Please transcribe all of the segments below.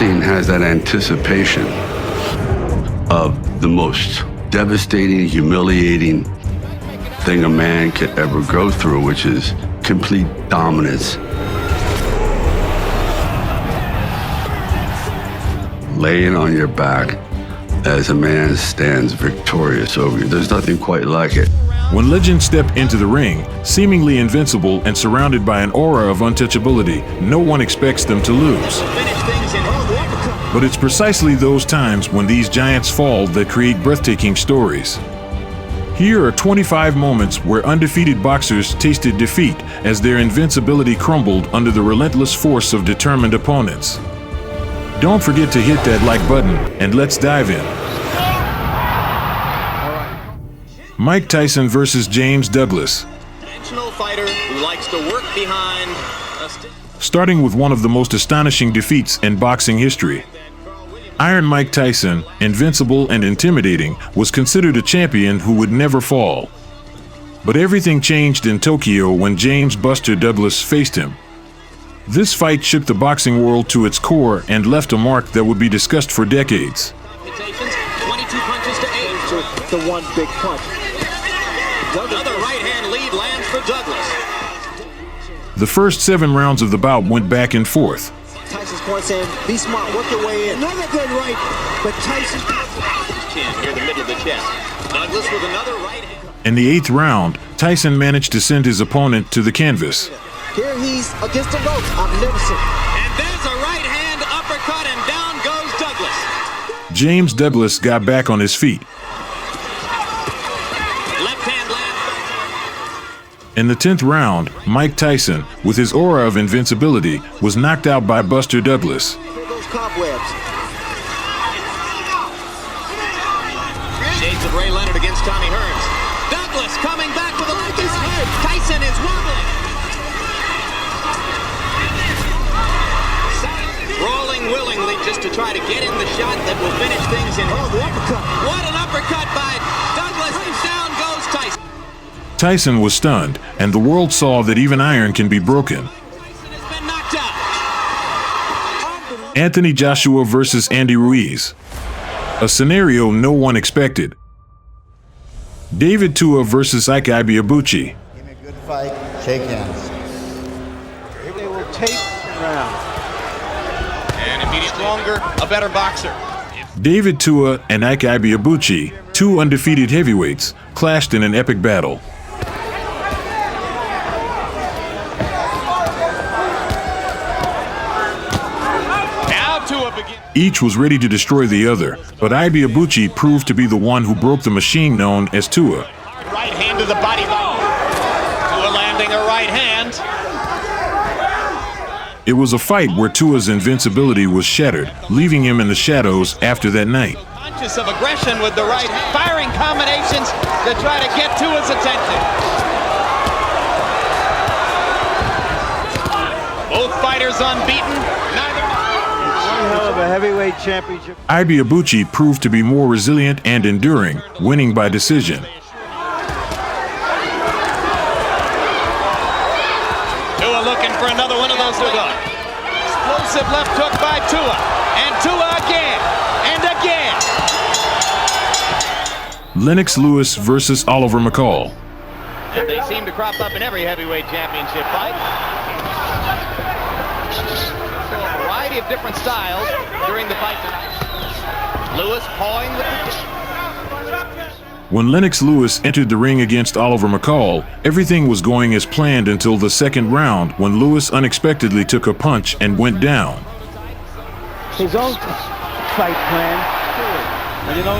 boxing has that anticipation of the most devastating, humiliating thing a man could ever go through, which is complete dominance. Laying on your back as a man stands victorious over you. There's nothing quite like it. When legends step into the ring, seemingly invincible and surrounded by an aura of untouchability, no one expects them to lose. But it's precisely those times when these giants fall that create breathtaking stories. Here are 25 moments where undefeated boxers tasted defeat as their invincibility crumbled under the relentless force of determined opponents. Don't forget to hit that like button, and let's dive in. Mike Tyson versus James Douglas. Fighter who likes to work behind Starting with one of the most astonishing defeats in boxing history. Iron Mike Tyson, invincible and intimidating, was considered a champion who would never fall. But everything changed in Tokyo when James "Buster" Douglas faced him. This fight shook the boxing world to its core and left a mark that would be discussed for decades. 22 punches to 8. The one big punch. Another right-hand lead lands for Douglas. The first 7 rounds of the bout went back and forth. Tyson's point saying, be smart, work your way in. Another good right, but Tyson... Chin near the middle of the chest. Douglas with another right hand. In the 8th round, Tyson managed to send his opponent to the canvas. Here he's against the ropes. Omnipotent. And there's a right hand uppercut, and down goes Douglas. James Douglas got back on his feet. Left hand lands. In the 10th round, Mike Tyson, with his aura of invincibility, was knocked out by Buster Douglas. Those cobwebs. Shades of Ray Leonard against Tommy Hearns. Douglas coming back with a look his head. Tyson is wobbling. Rolling willingly just to try to get in the shot that will finish things in. Oh, the uppercut. What an uppercut by Douglas, and down goes Tyson. Tyson was stunned, and the world saw that even iron can be broken. Tyson has been knocked out. Anthony Joshua versus Andy Ruiz. A scenario no one expected. David Tua versus Ike Ibeabuchi. Give me a good fight, shake hands. They will take the round. And immediately stronger, a better boxer. David Tua and Ike Ibeabuchi, 2 undefeated heavyweights, clashed in an epic battle. Now Tua begins. Each was ready to destroy the other, but Ibeabuchi proved to be the one who broke the machine known as Tua. Right hand to the body. Tua landing a right hand. It was a fight where Tua's invincibility was shattered, leaving him in the shadows after that night. Punches of aggression with the right hand. Firing combinations to try to get Tua's attention. Both fighters unbeaten. Neither. One hell of a heavyweight championship. Ibeabuchi proved to be more resilient and enduring, winning by decision. Tua looking for another one of those to go. Explosive left hook by Tua. And Tua again. And again. Lennox Lewis versus Oliver McCall. And they seem to crop up in every heavyweight championship fight. So a variety of different styles during the fight tonight. Lewis pawing with the... When Lennox Lewis entered the ring against Oliver McCall, everything was going as planned until the 2nd round when Lewis unexpectedly took a punch and went down. His own fight plan. And you know,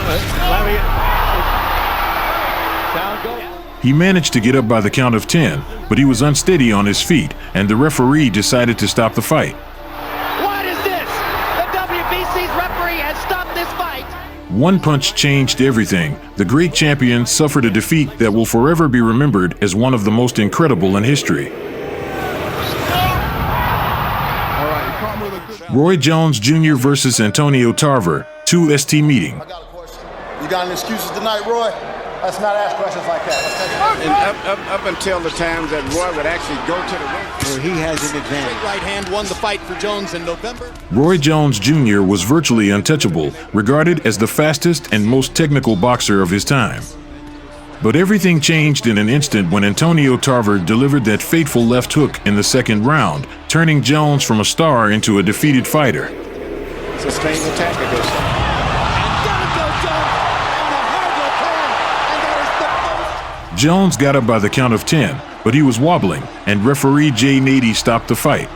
Larry... Down goes. He managed to get up by the count of 10, but he was unsteady on his feet, and the referee decided to stop the fight. What is this? The WBC's referee has stopped this fight. One punch changed everything. The great champion suffered a defeat that will forever be remembered as one of the most incredible in history. Roy Jones Jr. versus Antonio Tarver, 2 ST meeting. I got a question. You got any excuses tonight, Roy? Let's not ask questions like that. Let's take it. And up until the times that Roy would actually go to the ring, Where he has an advantage. Straight right hand won the fight for Jones in November. Roy Jones Jr. was virtually untouchable, regarded as the fastest and most technical boxer of his time. But everything changed in an instant when Antonio Tarver delivered that fateful left hook in the second round, turning Jones from a star into a defeated fighter. sustained attack against him. Jones got up by the count of 10, but he was wobbling, and referee Jay Nady stopped the fight.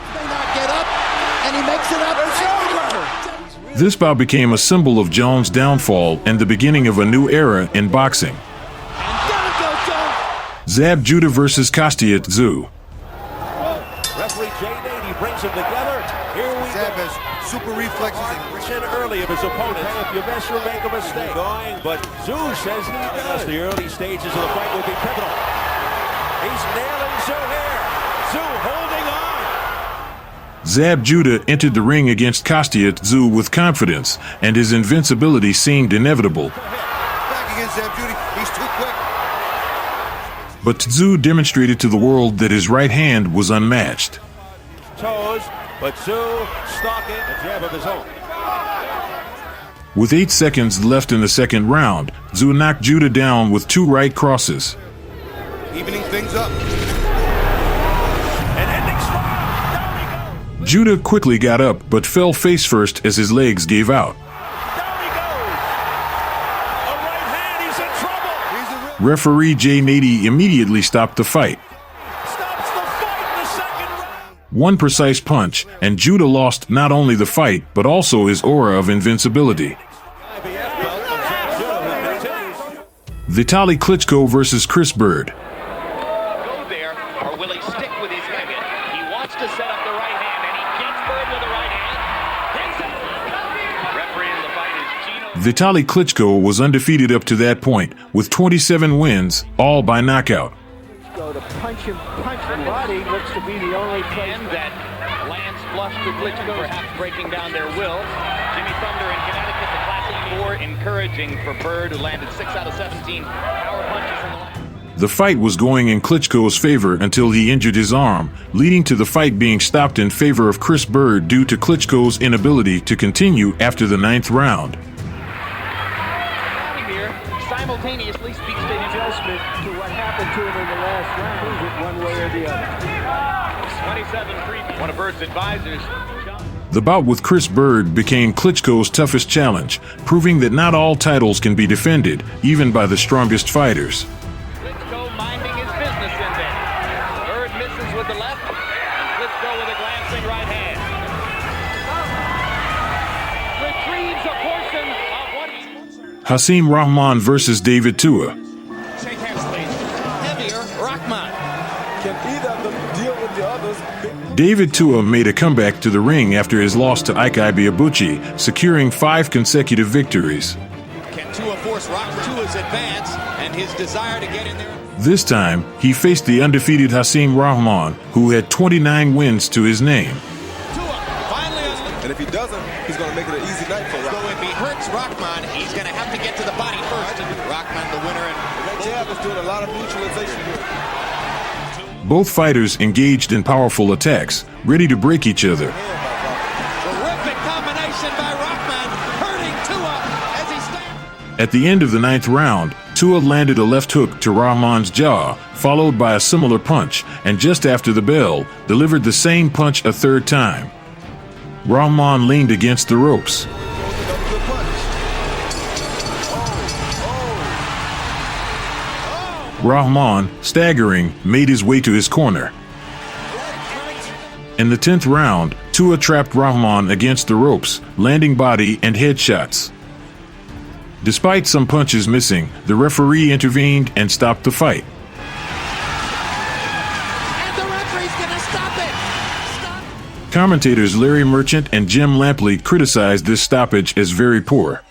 This bout became a symbol of Jones' downfall and the beginning of a new era in boxing. Zab Judah versus Kostiat Tszyu. Referee Jay Nady brings them together. Here we Zab go. has super reflexes and Early of his opponent. If you miss, you'll make a mistake. Going, but Tszyu says he does. The early stages of the fight will be pivotal. He's nailing Tszyu here. Tszyu holding on. Zab Judah entered the ring against Kostiat Tszyu with confidence, and his invincibility seemed inevitable. back against Zab Judah. He's too quick. But Tszyu demonstrated to the world that his right hand was unmatched. Toes, but Tszyu stalking a jab of his own. With 8 seconds left in the second round, Tszyu knocked Judah down with 2 right crosses. Evening things up. An ending strike. Down he goes. Judah quickly got up, but fell face first as his legs gave out. Down he goes. A right hand. He's in trouble. He's a real Referee Jay Nady immediately stopped the fight. Stops the fight in the second round. One precise punch, and Judah lost not only the fight, but also his aura of invincibility. IBF belt of Zab Judah continues. Vitaly Klitschko versus Chris Bird. Go there, or will he stick with his hand? He wants to set up the right hand, and he gets Bird with the right hand. Refereeing the fight is Gino. Vitaly Klitschko was undefeated up to that point, with 27 wins, all by knockout. Go to punch him body looks to be the only place. And that lands flush to Klitschko, perhaps breaking down their will. Jimmy Thunder in Connecticut, the Classic 4, encouraging for Bird, who landed 6 out of 17 power punches in the last. The fight was going in Klitschko's favor until he injured his arm, leading to the fight being stopped in favor of Chris Bird due to Klitschko's inability to continue after the 9th round. Here simultaneously speaks to his Adjustment to what happened to him in the last round. Prove it one way or the other. 27 preview. One of Bird's advisors. The bout with Chris Bird became Klitschko's toughest challenge, proving that not all titles can be defended, even by the strongest fighters. Klitschko minding his business in there. Bird misses with the left, and Klitschko with a glancing right hand. Retrieves a portion of what he... Hasim Rahman versus David Tua. Shake hands, please. Heavier, Rahman. Can either of them deal with the others? David Tua made a comeback to the ring after his loss to Ike Ibiabuchi, securing 5 consecutive victories. Can Tua force Tua's advance and his desire to get in there? This time, he faced the undefeated Hasim Rahman, who had 29 wins to his name. Tua finally unleashed. And if he doesn't, he's going to make it an easy night for So Rock. if he hurts Rahman, he's going to have to get to the body first. Rahman the winner. That jab is doing a lot of neutralization here. Both fighters engaged in powerful attacks, ready to break each other. Terrific combination by Rahman, hurting Tua as he stands. At the end of the 9th round, Tua landed a left hook to Rahman's jaw, followed by a similar punch, and just after the bell, delivered the same punch a 3rd time. Rahman leaned against the ropes. Good punch. Rahman, staggering, made his way to his corner. In the 10th round, Tua trapped Rahman against the ropes, landing body and head shots. Despite some punches missing, the referee intervened and stopped the fight. And the referee's going to stop it. Stop. Commentators Larry Merchant and Jim Lampley criticized this stoppage as very poor.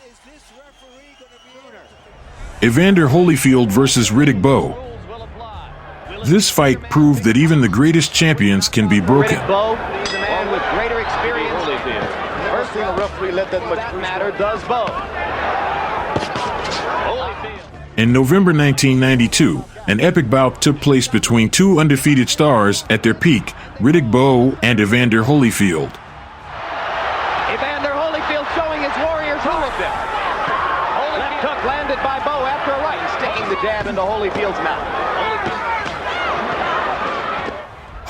Evander Holyfield versus Riddick Bowe. Will apply. This fight proved that even the greatest champions can be broken. Bo, he's a man with greater experience. First thing a referee let that much matter does Bo. Holyfield. In November 1992, an epic bout took place between two undefeated stars at their peak, Riddick Bowe and Evander Holyfield. Evander Holyfield showing his warriors who of them. Left hook landed by Bowe after a right, sticking the jab into Holyfield's mouth.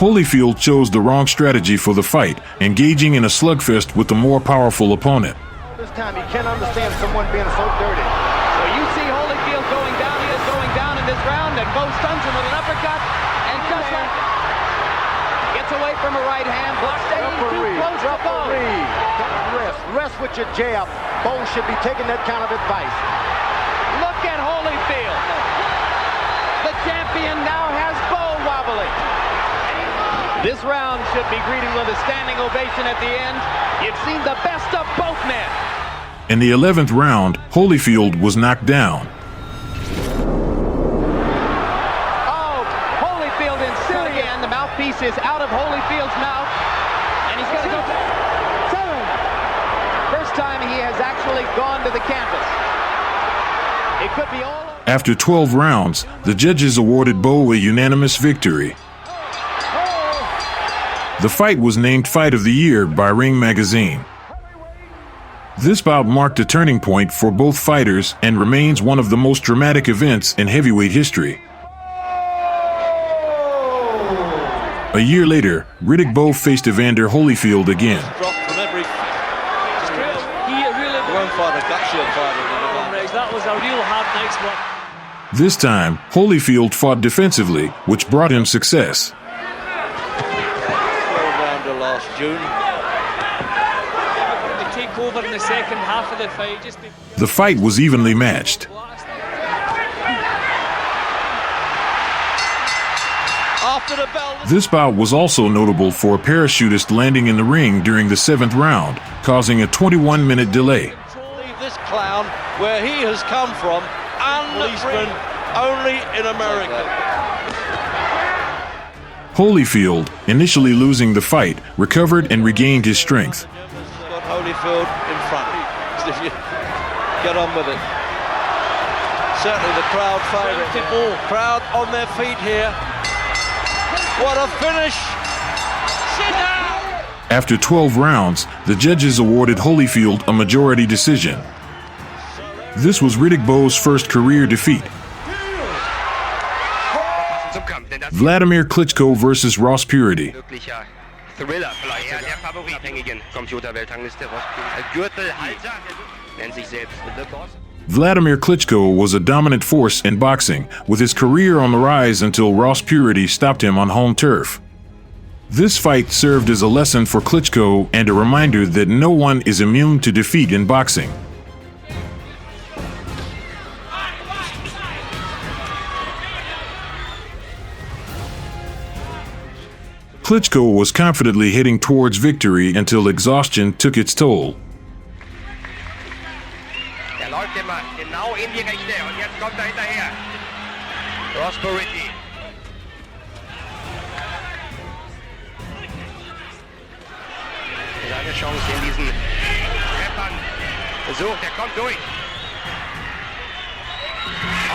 Holyfield chose the wrong strategy for the fight, engaging in a slugfest with the more powerful opponent. This time you can't understand someone being so dirty. So you see Holyfield going down. He is going down in this round, and Bowe stuns him with an uppercut, and just like gets away from a right hand, but staying too close to Bowe. Rest with your jab. Bowe should be taking that kind of advice. Look at Holyfield. The champion now has Bowe wobbling. This round should be greeted with a standing ovation at the end. You've seen the best of both men. In the 11th round, Holyfield was knocked down. Oh, Holyfield in Syria, and the mouthpiece is out of Holyfield's mouth. And he's going to go seven. First time he has actually gone to the canvas. It could be all over. After 12 rounds, the judges awarded Bowe a unanimous victory. The fight was named Fight of the Year by Ring Magazine. This bout marked a turning point for both fighters and remains one of the most dramatic events in heavyweight history. A year later, Riddick Bowe faced Evander Holyfield again. That was a real hard night's work. This time, Holyfield fought defensively, which brought him success. Last June. To take over in the second half of the fight. The fight was evenly matched. This bout was also notable for a parachutist landing in the ring during the 7th round, causing a 21-minute delay. Leave this clown where he has come from, and only in America. Holyfield, initially losing the fight, recovered and regained his strength. Got Holyfield in front. If you get on with it. Certainly the crowd favourite. Crowd on their feet here. What a finish! Sit down! After 12 rounds, the judges awarded Holyfield a majority decision. This was Riddick Bowe's first career defeat. Vladimir Klitschko versus Ross Purity. Vladimir Klitschko was a dominant force in boxing, with his career on the rise until Ross Purity stopped him on home turf. This fight served as a lesson for Klitschko and a reminder that no one is immune to defeat in boxing. Klitschko was confidently heading towards victory until exhaustion took its toll. läuft immer genau in die Rechte und jetzt kommt er hinterher. Ross Purity. Seine Chance in diesen Treppern versucht, er kommt durch.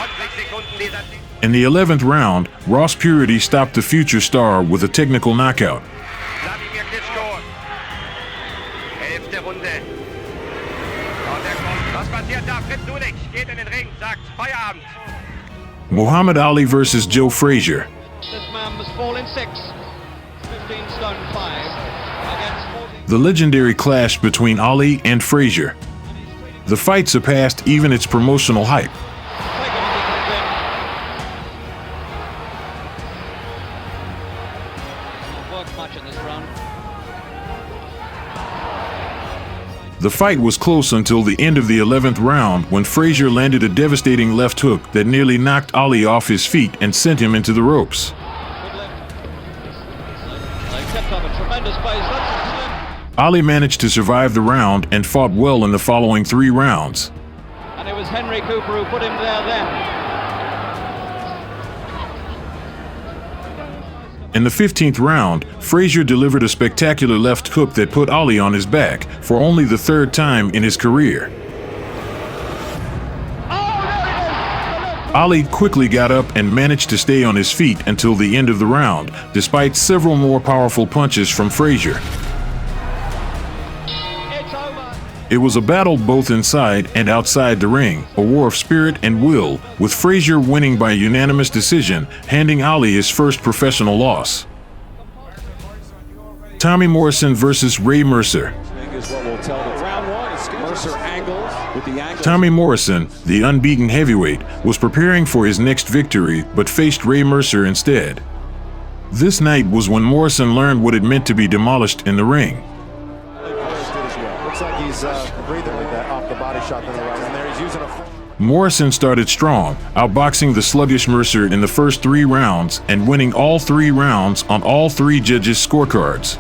Und 6 Sekunden dieser Team. In the 11th round, Ross Purity stopped the future star with a technical knockout. Vladimir Klitschko. 11. Runde. Und er kommt. Was passiert da? Fritz Dulich geht in den Ring, sagt Feierabend. Muhammad Ali versus Joe Frazier. This man must fall in 6. 15 stone 5 against 14. The legendary clash between Ali and Frazier. The fight surpassed even its promotional hype. The fight was close until the end of the 11th round when Frazier landed a devastating left hook that nearly knocked Ali off his feet and sent him into the ropes. Ali managed to survive the round and fought well in the following 3 rounds. And it was Henry Cooper who put him there then. In the 15th round, Frazier delivered a spectacular left hook that put Ali on his back for only the 3rd time in his career. Ali quickly got up and managed to stay on his feet until the end of the round, despite several more powerful punches from Frazier. It was a battle both inside and outside the ring, a war of spirit and will, with Frazier winning by unanimous decision, handing Ali his first professional loss. Tommy Morrison versus Ray Mercer. Tommy Morrison, the unbeaten heavyweight, was preparing for his next victory but faced Ray Mercer instead. This night was when Morrison learned what it meant to be demolished in the ring. Looks like he's breathing with that off the body shot to the right. And there he's using a... Morrison started strong, outboxing the sluggish Mercer in the first 3 rounds and winning all 3 rounds on all 3 judges' scorecards.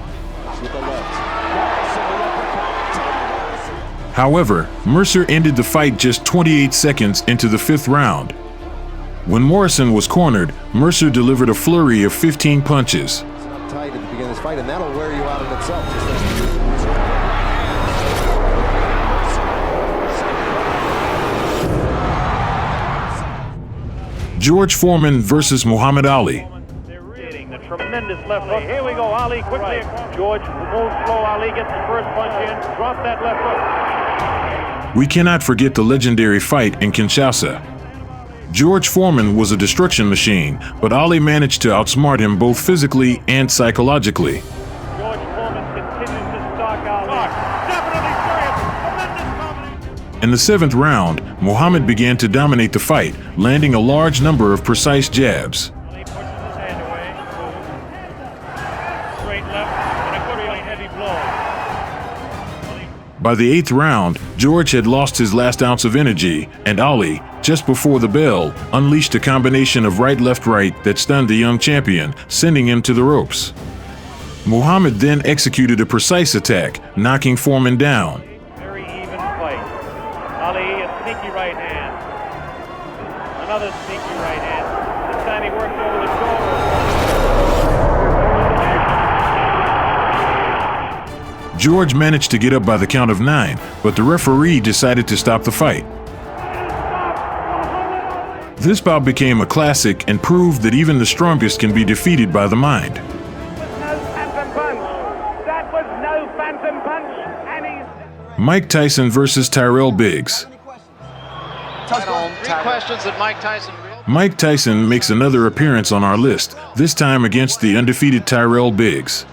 However, Mercer ended the fight just 28 seconds into the 5th round. When Morrison was cornered, Mercer delivered a flurry of 15 punches. Tight at the beginning of this fight, and that'll wear you out in itself. George Foreman versus Muhammad Ali. The tremendous left hook. Here we go, Ali quickly. George moves slow. Ali gets the first punch in. Drop that left hook. We cannot forget the legendary fight in Kinshasa. George Foreman was a destruction machine, but Ali managed to outsmart him both physically and psychologically. George Foreman continues to stalk Ali. Definitely serious. Tremendous combination. In the 7th round, Muhammad began to dominate the fight, landing a large number of precise jabs. Ali pushes his hand away. Straight left and a good really heavy blow. By the 8th round, George had lost his last ounce of energy, and Ali, just before the bell, unleashed a combination of right-left-right that stunned the young champion, sending him to the ropes. Muhammad then executed a precise attack, knocking Foreman down. Very even fight. Ali, a sneaky right hand. Another sneaky right hand. This time he works over the shoulder. George managed to get up by the count of 9, but the referee decided to stop the fight. This bout became a classic and proved that even the strongest can be defeated by the mind. No phantom punch. That was no phantom punch. And he's... Mike Tyson versus Tyrell Biggs. 3 questions that Mike Tyson... Mike Tyson makes another appearance on our list, this time against the undefeated Tyrell Biggs.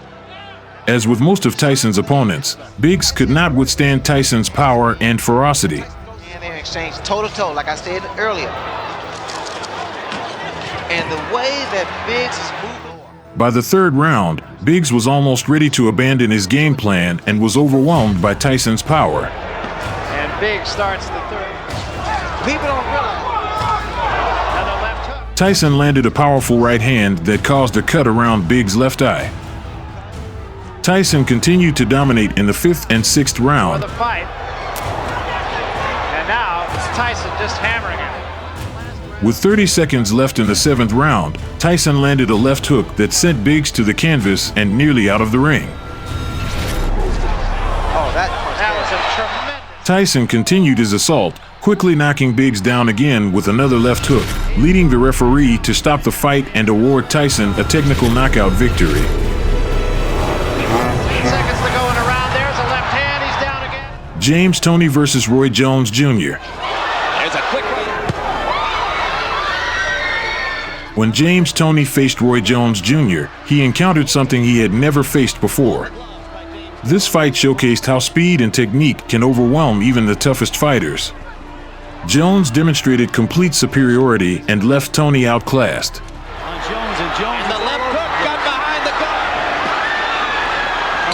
As with most of Tyson's opponents, Biggs could not withstand Tyson's power and ferocity. And they exchange toe-to-toe, like I said earlier. And the way that Biggs is moving. By the 3rd round, Biggs was almost ready to abandon his game plan and was overwhelmed by Tyson's power. And Biggs starts the 3rd. People don't realize. Another left hook. Tyson landed a powerful right hand that caused a cut around Biggs' left eye. Tyson continued to dominate in the 5th and 6th round. For the fight. And now it's Tyson just hammering it. With 30 seconds left in the 7th round, Tyson landed a left hook that sent Biggs to the canvas and nearly out of the ring. Oh, that was a tremendous... Tyson continued his assault, quickly knocking Biggs down again with another left hook, leading the referee to stop the fight and award Tyson a technical knockout victory. James Toney versus Roy Jones Jr. There's a quick right. When James Toney faced Roy Jones Jr., he encountered something he had never faced before. This fight showcased how speed and technique can overwhelm even the toughest fighters. Jones demonstrated complete superiority and left Toney outclassed. Jones and the left hook got behind the guard.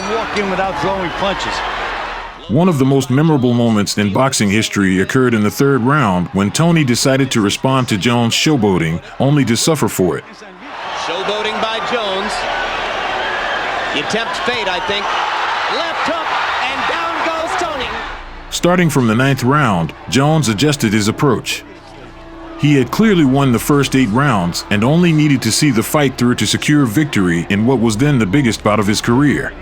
And walked in without throwing punches. One of the most memorable moments in boxing history occurred in the 3rd round when Toney decided to respond to Jones' showboating, only to suffer for it. Showboating by Jones. You tempt fate, I think. Left hook, and down goes Toney. Starting from the 9th round, Jones adjusted his approach. He had clearly won the first 8 rounds and only needed to see the fight through to secure victory in what was then the biggest bout of his career.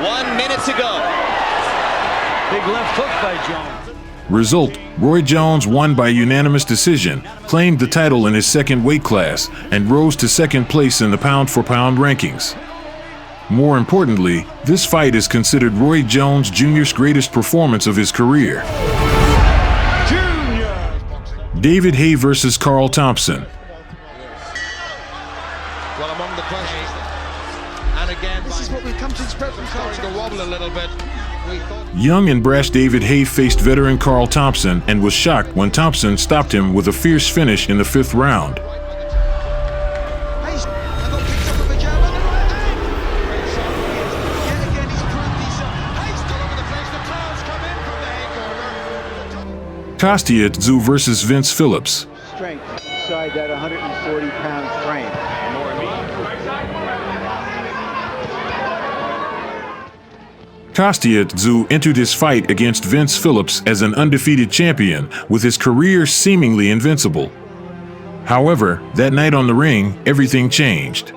1 minute to go. Big left hook by Jones. Result, Roy Jones won by unanimous decision, claimed the title in his second weight class, and rose to second place in the pound-for-pound rankings. More importantly, this fight is considered Roy Jones Jr.'s greatest performance of his career. David Haye versus Carl Thompson. Well, among the questions, and again, this is what we've come to expect from starting to wobble a little bit. Young and brash David Haye faced veteran Carl Thompson and was shocked when Thompson stopped him with a fierce finish in the 5th round. Kostya Tszyu versus Vince Phillips. Strength inside that 140-pound frame. Kostya Tszyu entered his fight against Vince Phillips as an undefeated champion, with his career seemingly invincible. However, that night on the ring, everything changed.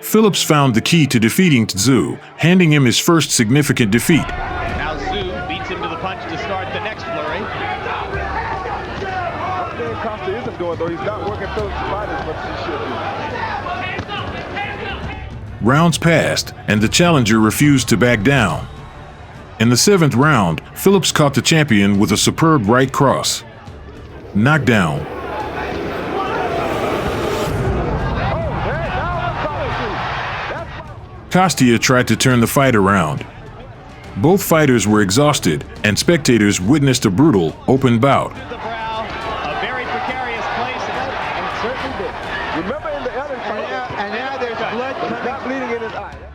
Phillips found the key to defeating Tszyu, handing him his first significant defeat. Now Tszyu beats him to the punch to start the next flurry. Costa isn't doing, though. He's not working Phillips' fight as much as he should be. Rounds passed, and the challenger refused to back down. In the 7th round, Phillips caught the champion with a superb right cross. Knockdown. Kostya tried to turn the fight around. Both fighters were exhausted, and spectators witnessed a brutal, open bout.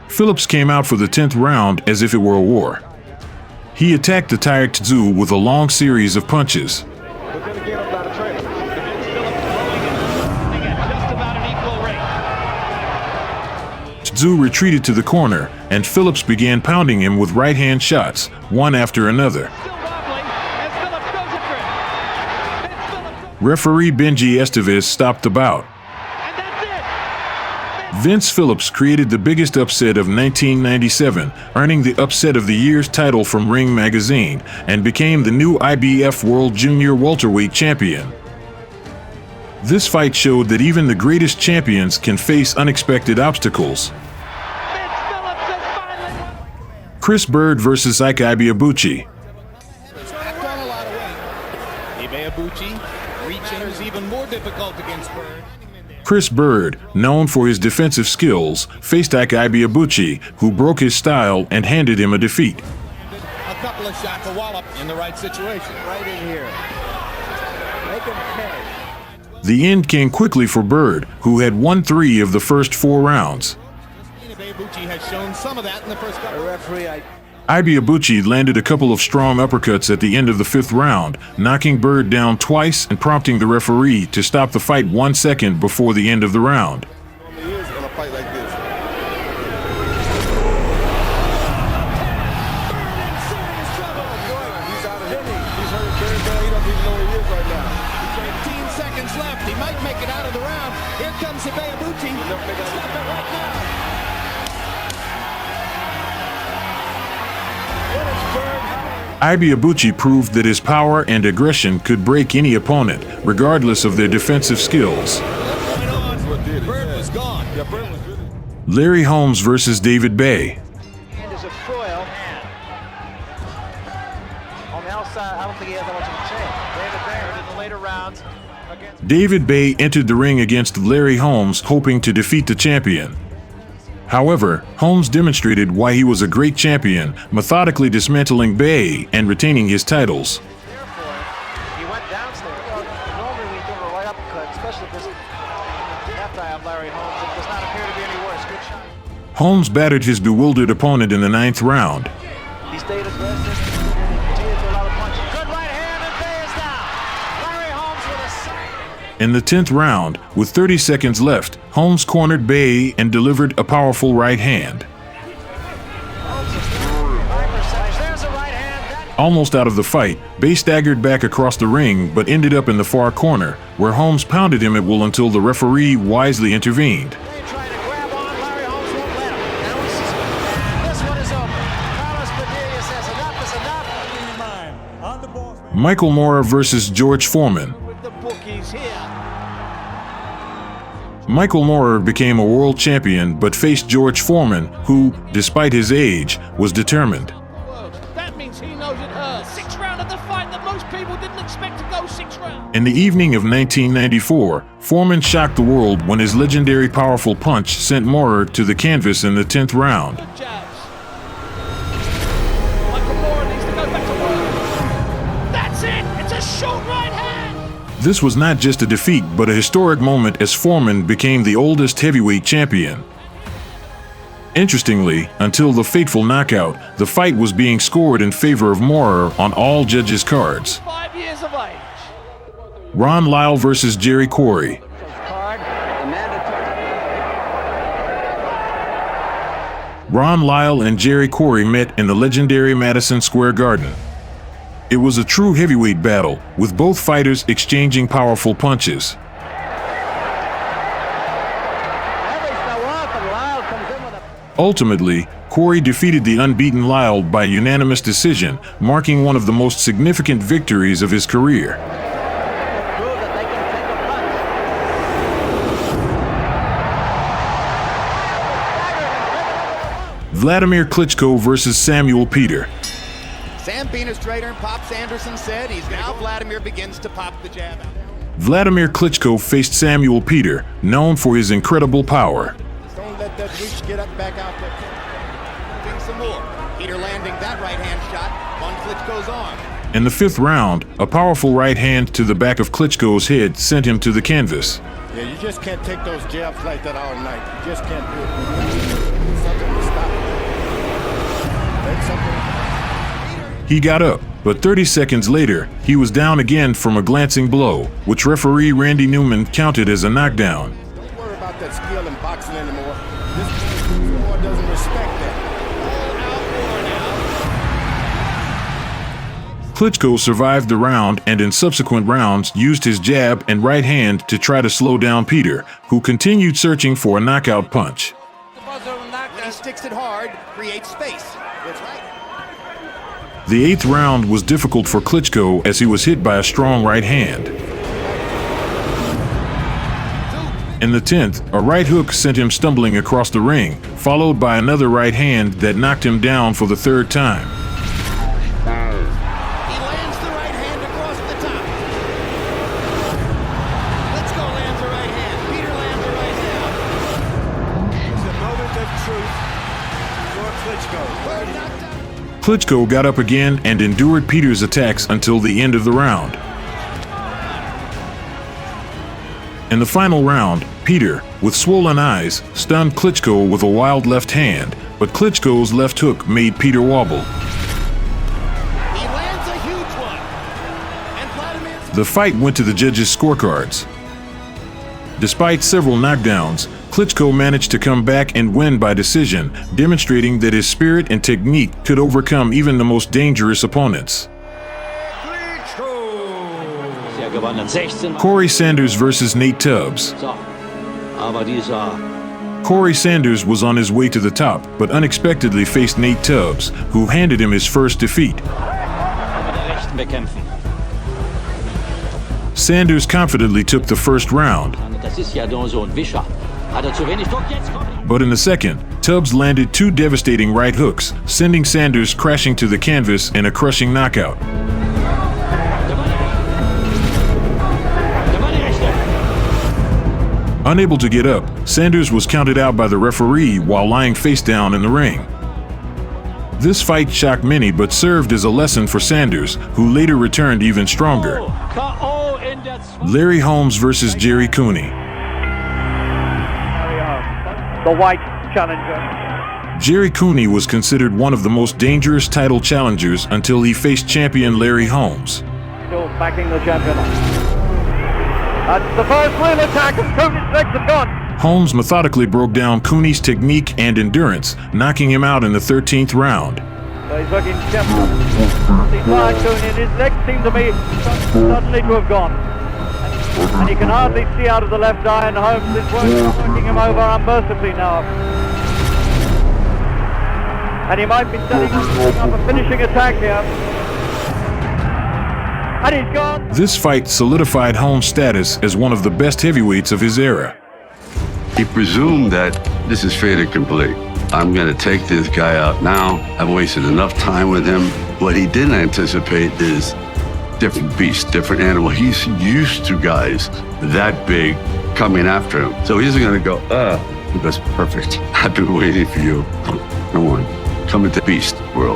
Phillips came out for the 10th round as if it were a war. He attacked the tired Tszyu with a long series of punches. Tszyu retreated to the corner, and Phillips began pounding him with right-hand shots, one after another. Referee Benji Estevez stopped the bout. Vince Phillips created the biggest upset of 1997, earning the Upset of the Year's title from Ring magazine, and became the new IBF World Junior Welterweight Champion. This fight showed that even the greatest champions can face unexpected obstacles. Chris Bird versus Ike Ibeabuchi. Ibeabuchi reaching is even more difficult against Bird. Chris Bird, known for his defensive skills, faced Ike Ibeabuchi, who broke his style and handed him a defeat. A couple of shots, a wallop in the right situation. Right in here. Make him pay. The end came quickly for Bird, who had won 3 of the first 4 rounds. Ibeabuchi has shown some of that in the first couple. Ibeabuchi landed a couple of strong uppercuts at the end of the 5th round, knocking Bird down twice and prompting the referee to stop the fight 1 second before the end of the round. Ibeabuchi proved that his power and aggression could break any opponent, regardless of their defensive skills. Larry Holmes versus David Bay. David Bay entered the ring against Larry Holmes, hoping to defeat the champion. However, Holmes demonstrated why he was a great champion, methodically dismantling Bay and retaining his titles. He went downstairs. Normally we do a right uppercut, especially this left eye of Larry Holmes. It does not appear to be any worse. Good shot. Holmes battered his bewildered opponent in the 9th round. He stayed aggressive. Continued to a lot of punches. Good right hand, and Bay is down. Larry Holmes with a second. In the 10th round, with 30 seconds left, Holmes cornered Bay and delivered a powerful right hand. Almost out of the fight, Bay staggered back across the ring but ended up in the far corner, where Holmes pounded him at will until the referee wisely intervened. Michael Moorer versus George Foreman. With the bookies here. Michael Moorer became a world champion but faced George Foreman, who, despite his age, was determined. That means he knows it hurts. 6th round of the fight that most people didn't expect to go 6 rounds. In the evening of 1994, Foreman shocked the world when his legendary powerful punch sent Moorer to the canvas in the 10th round. Good jabs. Michael Moorer needs to go back to work. That's it. It's a short right hand. This was not just a defeat, but a historic moment as Foreman became the oldest heavyweight champion. Interestingly, until the fateful knockout, the fight was being scored in favor of Moorer on all judges' cards. 5 years of age. Ron Lyle versus Jerry Quarry. Ron Lyle and Jerry Quarry met in the legendary Madison Square Garden. It was a true heavyweight battle, with both fighters exchanging powerful punches. Ultimately, Quarry defeated the unbeaten Lyle by unanimous decision, marking one of the most significant victories of his career. Vladimir Klitschko versus Samuel Peter. Sam Peter's trainer, Pops Anderson, said now Vladimir begins to pop the jab out. Vladimir Klitschko faced Samuel Peter, known for his incredible power. Don't let that reach get up back out there. Moving some more. Peter landing that right hand shot on Klitschko's arm. In the 5th round, a powerful right hand to the back of Klitschko's head sent him to the canvas. Yeah, you just can't take those jabs like that all night. You just can't do it. Something to stop it. Take something. He got up, but 30 seconds later, he was down again from a glancing blow, which referee Randy Newman counted as a knockdown. Don't worry about that skill in boxing anymore. This war doesn't respect that. Klitschko survived the round and in subsequent rounds used his jab and right hand to try to slow down Peter, who continued searching for a knockout punch. When he sticks it hard, creates space. That's right. The 8th round was difficult for Klitschko as he was hit by a strong right hand. In the 10th, a right hook sent him stumbling across the ring, followed by another right hand that knocked him down for the 3rd time. He lands the right hand across the top. Klitschko lands a right hand. Peter lands a right hand. It's a moment of truth for Klitschko. Klitschko got up again and endured Peter's attacks until the end of the round. In the final round, Peter, with swollen eyes, stunned Klitschko with a wild left hand, but Klitschko's left hook made Peter wobble. He lands a huge one. And Vladimir's... The fight went to the judges' scorecards. Despite several knockdowns, Klitschko managed to come back and win by decision, demonstrating that his spirit and technique could overcome even the most dangerous opponents. Corey Sanders versus Nate Tubbs. Corey Sanders was on his way to the top, but unexpectedly faced Nate Tubbs, who handed him his first defeat. Sanders confidently took the first round. But in the second, Tubbs landed 2 devastating right hooks, sending Sanders crashing to the canvas in a crushing knockout. Unable to get up, Sanders was counted out by the referee while lying face down in the ring. This fight shocked many but served as a lesson for Sanders, who later returned even stronger. Larry Holmes versus Jerry Cooney. The white challenger. Jerry Cooney was considered one of the most dangerous title challengers until he faced champion Larry Holmes. Still backing the champion. That's the first real attack, and Cooney's legs are gone. Holmes methodically broke down Cooney's technique and endurance, knocking him out in the 13th round. So he's looking careful. He's tired, Cooney, and his legs seem to me suddenly to have gone. And he can hardly see out of the left eye, and Holmes is working him over unmercifully now. And he might be setting up a finishing attack here. And he's gone. This fight solidified Holmes' status as one of the best heavyweights of his era. He presumed that this is fait accompli. I'm going to take this guy out now. I've wasted enough time with him. What he didn't anticipate is different beast, different animal. He's used to guys that big coming after him. So he's going to go, he goes, perfect. I've been waiting for you. Come on, come into beast world.